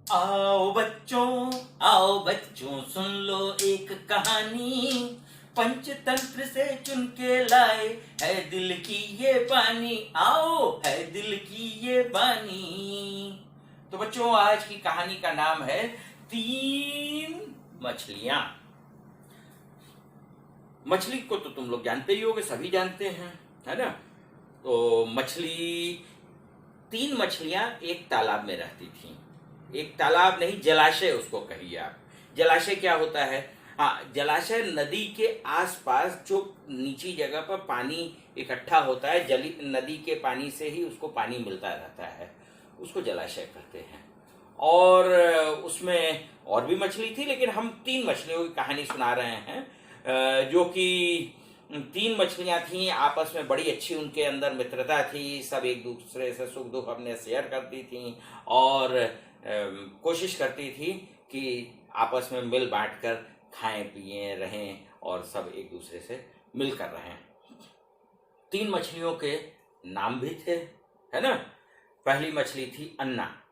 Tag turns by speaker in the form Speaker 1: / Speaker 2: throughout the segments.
Speaker 1: आओ बच्चों सुन लो एक कहानी। पंचतंत्र से चुन के लाए है दिल की ये पानी। आओ है दिल की ये पानी। तो बच्चों आज की कहानी का नाम है तीन मछलियां। मछली को तो तुम लोग जानते ही होगे, सभी जानते हैं, है ना। तो तीन मछलियां एक तालाब में रहती थीं। एक तालाब नहीं, जलाशय उसको कहिए आप। जलाशय क्या होता है? हाँ, जलाशय नदी के आसपास जो नीची जगह पर पानी इकट्ठा होता है, नदी के पानी से ही उसको पानी मिलता रहता है, उसको जलाशय कहते हैं। और उसमें और भी मछली थी, लेकिन हम तीन मछलियों की कहानी सुना रहे हैं, जो कि तीन मछलियां थीं। आपस में बड़ी अच्छी उनके अंदर मित्रता थी, सब एक दूसरे से सुख दुख अपने शेयर करती थीं और कोशिश करती थी कि आपस में मिल बांट कर खाएं पिए रहें और सब एक दूसरे से मिलकर रहें। तीन मछलियों के नाम भी थे, है ना। पहली मछली थी अन्ना।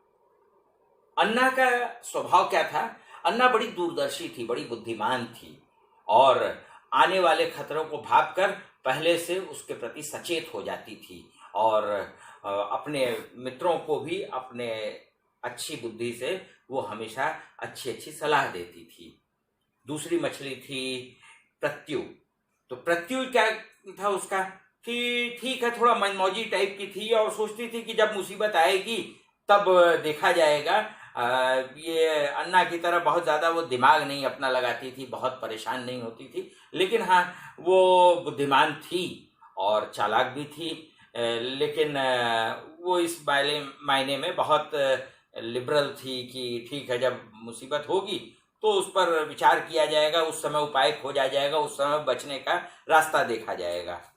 Speaker 1: अन्ना का स्वभाव क्या था? अन्ना बड़ी दूरदर्शी थी, बड़ी बुद्धिमान थी और आने वाले खतरों को भांपकर पहले से उसके प्रति सचेत हो जाती थी और अपने मित्रों को भी अपने अच्छी बुद्धि से वो हमेशा अच्छी अच्छी सलाह देती थी। दूसरी मछली थी प्रत्यु। तो प्रत्यु क्या था उसका कि ठीक है, थोड़ा मनमौजी टाइप की थी और सोचती थी कि जब मुसीबत आएगी तब देखा जाएगा। ये अन्ना की तरह बहुत ज़्यादा वो दिमाग नहीं अपना लगाती थी, बहुत परेशान नहीं होती थी, लेकिन हाँ वो बुद्धिमान थी और चालाक भी थी। लेकिन वो इस मायने में बहुत लिबरल थी कि ठीक है, जब मुसीबत होगी तो उस पर विचार किया जाएगा, उस समय उपाय खोजा जाएगा, उस समय बचने का रास्ता देखा जाएगा।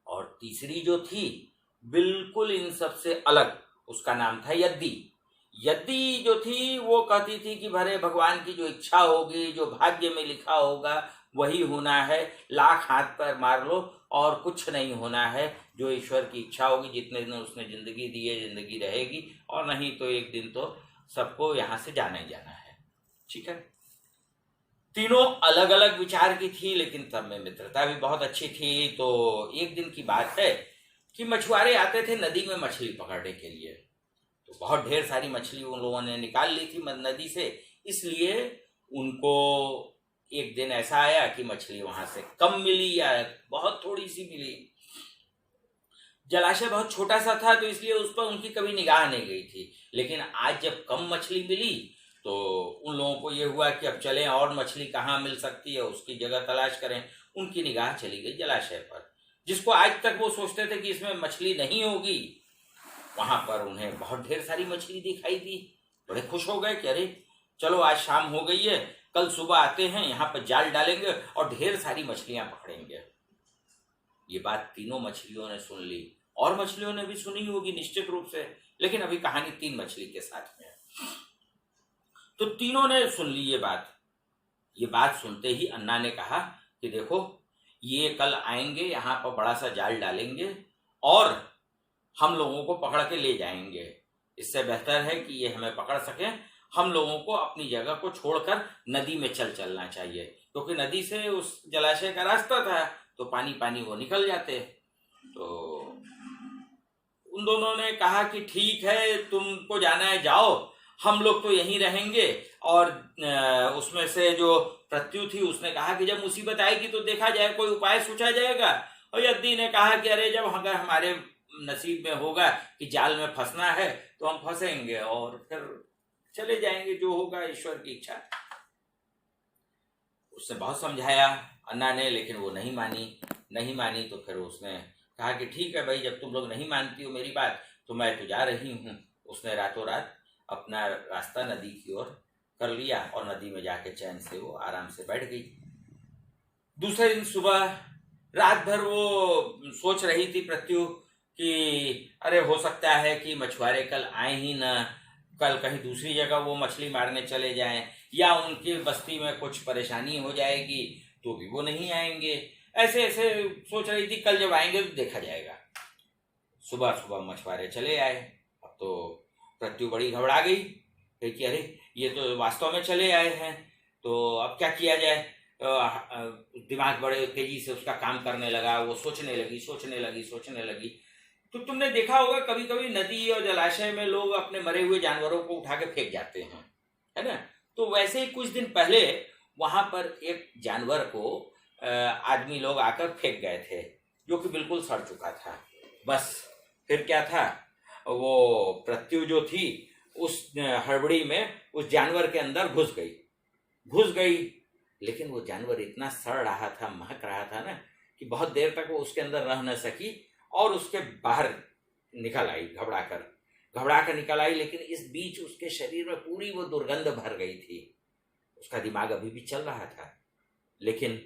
Speaker 1: और तीसरी जो थी बिल्कुल इन सब से अलग, उसका नाम था यद्दी। यद्दी जो थी वो कहती थी कि भरे भगवान की जो इच्छा होगी, जो भाग्य में लिखा होगा वही होना है, लाख हाथ पर मार लो और कुछ नहीं होना है। जो ईश्वर की इच्छा होगी, जितने दिन उसने जिंदगी दी है जिंदगी रहेगी, और नहीं तो एक दिन तो सबको यहाँ से जाना ही जाना है। ठीक है। तीनों अलग अलग विचार की थी, लेकिन तब में मित्रता भी बहुत अच्छी थी। तो एक दिन की बात है कि मछुआरे आते थे नदी में मछली पकड़ने के लिए। तो बहुत ढेर सारी मछली उन लोगों ने निकाल ली थी नदी से, इसलिए उनको एक दिन ऐसा आया कि मछली वहां से कम मिली या बहुत थोड़ी सी मिली। जलाशय बहुत छोटा सा था तो इसलिए उस पर उनकी कभी निगाह नहीं गई थी। लेकिन आज जब कम मछली मिली तो उन लोगों को ये हुआ कि अब चलें और मछली कहाँ मिल सकती है, उसकी जगह तलाश करें। उनकी निगाह चली गई जलाशय पर, जिसको आज तक वो सोचते थे कि इसमें मछली नहीं होगी, वहां पर उन्हें बहुत ढेर सारी मछली दिखाई दी। बड़े खुश हो गए कि अरे चलो आज शाम हो गई है, कल सुबह आते हैं, यहाँ पर जाल डालेंगे और ढेर सारी मछलियां पकड़ेंगे। ये बात तीनों मछलियों ने सुन ली और मछलियों ने भी सुनी होगी निश्चित रूप से, लेकिन अभी कहानी तीन मछली के साथ में है। तो तीनों ने सुन ली ये बात। ये बात सुनते ही अन्ना ने कहा कि देखो, ये कल आएंगे, यहाँ पर बड़ा सा जाल डालेंगे और हम लोगों को पकड़ के ले जाएंगे। इससे बेहतर है कि ये हमें पकड़ सकें, हम लोगों को अपनी जगह को छोड़कर नदी में चलना चाहिए, क्योंकि नदी से उस जलाशय का रास्ता था तो पानी पानी वो निकल जाते। तो उन दोनों ने कहा कि ठीक है, तुमको जाना है जाओ, हम लोग तो यहीं रहेंगे। और उसमें से जो प्रत्यु थी उसने कहा कि जब मुसीबत आएगी तो देखा जाए, कोई उपाय सोचा जाएगा। और यद्दी ने कहा कि अरे जब अगर हमारे नसीब में होगा कि जाल में फंसना है तो हम फंसेंगे और फिर चले जाएंगे, जो होगा ईश्वर की इच्छा। उसने बहुत समझाया अन्ना ने, लेकिन वो नहीं मानी। तो फिर उसने कहा कि ठीक है भाई, जब तुम लोग नहीं मानती हो मेरी बात तो मैं तो जा रही हूँ। उसने रातों रात अपना रास्ता नदी की ओर कर लिया और नदी में जाके चैन से वो आराम से बैठ गई। दूसरे दिन सुबह रात भर वो सोच रही थी प्रत्यु कि अरे हो सकता है कि मछुआरे कल आए ही ना, कल कहीं दूसरी जगह वो मछली मारने चले जाएं, या उनकी बस्ती में कुछ परेशानी हो जाएगी तो भी वो नहीं आएंगे। ऐसे ऐसे सोच रही थी, कल जब आएंगे तो देखा जाएगा। सुबह सुबह मछुआरे चले आए। अब तो प्रत्यु बड़ी घबरा गई कि अरे ये तो वास्तव में चले आए हैं, तो अब क्या किया जाए। दिमाग बड़े तेजी से उसका काम करने लगा, वो सोचने लगी। तो तुमने देखा होगा कभी कभी नदी और जलाशय में लोग अपने मरे हुए जानवरों को उठा के फेंक जाते हैं, है ना। तो वैसे ही कुछ दिन पहले वहां पर एक जानवर को आदमी लोग आकर फेंक गए थे, जो कि बिल्कुल सड़ चुका था। बस फिर क्या था, वो प्रत्यु जो थी उस हड़बड़ी में उस जानवर के अंदर घुस गई। लेकिन वो जानवर इतना सड़ रहा था, महक रहा था ना, कि बहुत देर तक वो उसके अंदर रह न सकी और उसके बाहर निकल आई, घबरा कर निकल आई। लेकिन इस बीच उसके शरीर में पूरी वो दुर्गंध भर गई थी। उसका दिमाग अभी भी चल रहा था, लेकिन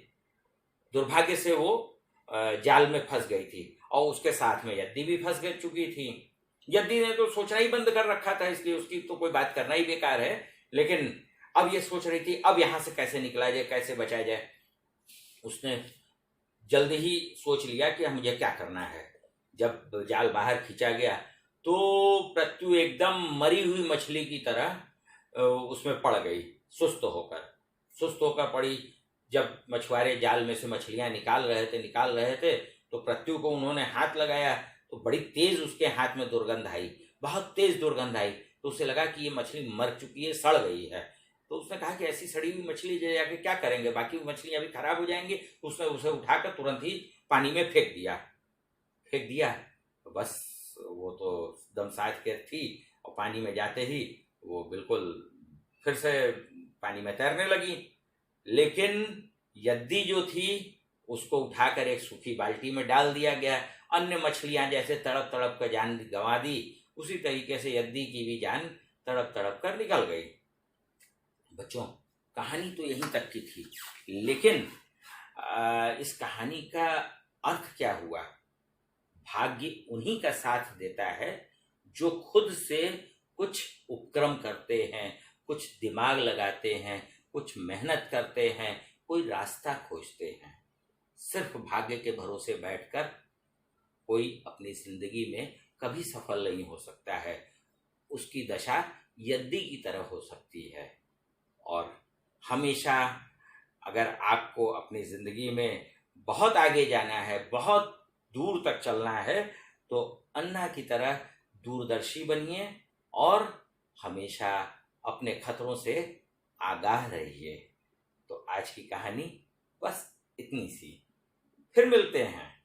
Speaker 1: दुर्भाग्य से वो जाल में फंस गई थी और उसके साथ में यद्दी भी फंस चुकी थी। यद्दी ने तो सोचना ही बंद कर रखा था, इसलिए उसकी तो कोई बात करना ही बेकार है। लेकिन अब ये सोच रही थी अब यहां से कैसे निकला जाए, कैसे बचाया जाए। उसने जल्द ही सोच लिया कि मुझे क्या करना है। जब जाल बाहर खींचा गया तो प्रत्यु एकदम मरी हुई मछली की तरह उसमें पड़ गई, सुस्त होकर पड़ी। जब मछुआरे जाल में से मछलियां निकाल रहे थे तो प्रत्यु को उन्होंने हाथ लगाया तो बड़ी तेज उसके हाथ में दुर्गंध आई, बहुत तेज दुर्गंध आई। तो उसे लगा कि ये मछली मर चुकी है, सड़ गई है। तो उसने कहा कि ऐसी सड़ी हुई मछली जाके क्या करेंगे, बाकी मछलियां भी खराब हो जाएंगी। उसने उसे उठाकर तुरंत ही पानी में फेंक दिया। तो बस वो तो दमसाज के थी और पानी में जाते ही वो बिल्कुल फिर से पानी में तैरने लगी। लेकिन यद्दी जो थी उसको उठाकर एक सूखी बाल्टी में डाल दिया गया। अन्य मछलियां जैसे तड़प तड़प कर जान गंवा दी, उसी तरीके से यद्दी की भी जान तड़प तड़प कर निकल गई। बच्चों, कहानी तो यहीं तक की थी, लेकिन इस कहानी का अर्थ क्या हुआ? भाग्य उन्हीं का साथ देता है जो खुद से कुछ उपक्रम करते हैं, कुछ दिमाग लगाते हैं, कुछ मेहनत करते हैं, कोई रास्ता खोजते हैं। सिर्फ भाग्य के भरोसे बैठकर कोई अपनी जिंदगी में कभी सफल नहीं हो सकता है। उसकी दशा यद्दी की तरह हो सकती है। और हमेशा अगर आपको अपनी जिंदगी में बहुत आगे जाना है, बहुत दूर तक चलना है, तो अन्ना की तरह दूरदर्शी बनिए और हमेशा अपने खतरों से आगाह रहिए। तो आज की कहानी बस इतनी सी। फिर मिलते हैं।